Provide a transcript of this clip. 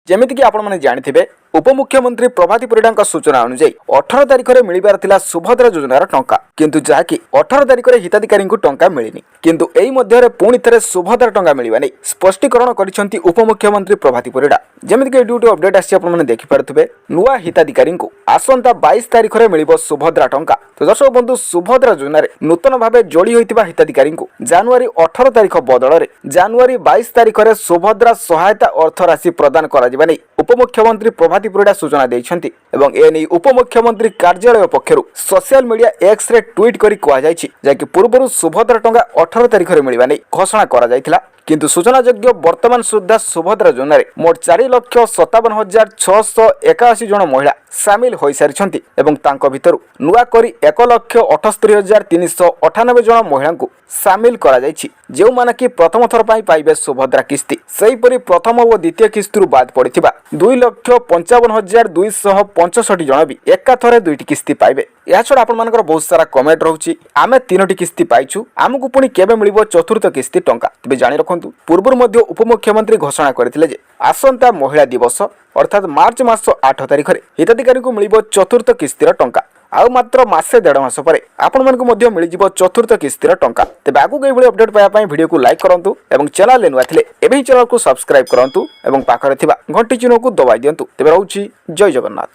जेमिति कि आपण माने जानिथिबे उपमुख्यमंत्री प्रभाती परिडा सूचना अनुसार 18 तारिख में मिलबार थिला सुभद्रा योजनार टंका किंतु जहाँकि 18 तारिख में हिताधिकारी टंका मिलनी किंतु एई मध्यरे पुणी थे सुभद्रा टंका मिलवा नहीं स्पष्टीकरण करिसेंती उपमुख्यमंत्री प्रभाती परिडा जेमिति कि ड्यूटी अपडेट आसी आपण माने देखि पारुथिबे नुआ हिताधिकारी आसंता 22 तारिख में मिलिबो सुभद्रा टंका। तो दर्शक बंधु सुभद्रा योजनार नूतन भाव जोड़ी होइतिबा हिताधिकारी जनवरी 18 तारिख बदल में जनवरी 22 तारिख में सुभद्रा सहायता अर्थ राशि प्रदान करा जिबा नै उपमुख्यमंत्री प्रभाती परिडा सूचना देइछन्ति एवं एने उपमुख्यमंत्री कार्यालय पक्षरु सोशल मीडिया एक्स रे ट्वीट करी कहा जायछि जाकि पूर्वरु सुभद्रा टंका 18 तारिख में मिलवा नै घोषणा करा जायथिला किंतु सूचनायोग्य वर्तमान सुधा सुभद्रा योजनार मोट 4,57,681 जन महिला सामिल हो सारी एवं तांको भितरु नुआ करी 1,78,398 जन महिला को सामिल करा जायछि जो माने कि प्रथम थर पाई पाइबे सुभद्रा किस्ती सेही परि प्रथम और द्वितीय किस्ती बाद पड़िथिबा 2,55,265 जन भी एका थरे दुईटी किस्ती पाइबे। या छड़ा आपण मानकर बहुत सारा कमेंट रहउछि आमे तीनोटी किस्ती पाइछु आमको पुणी केबे मिलिबो चतुर्थ किस्ती टंका तबे जानि रखंतु पूर्व मध्य उपमुख्यमंत्री घोषणा करथिले जे आसंता महिला दिवस अर्थात मार्च मास 8 तारिख में हिताधिकारी को मिलिबो चतुर्थ किस्तीर टंका आउ मात्र मासे 1.5 मास पर आपण मानकु मध्य मिलिजिबो चतुर्थ किस्तीर टंका। तेबे आगु गई भली अपडेट पाया पई वीडियो को लाइक करंतु एवं चैनल ले नुआ थिले एबे ही चैनल को सब्सक्राइब करंतु एवं पाखरे थिबा घंटी चिन्ह को दबाइ दियंतु। तेबे रहउछि जय जगन्नाथ।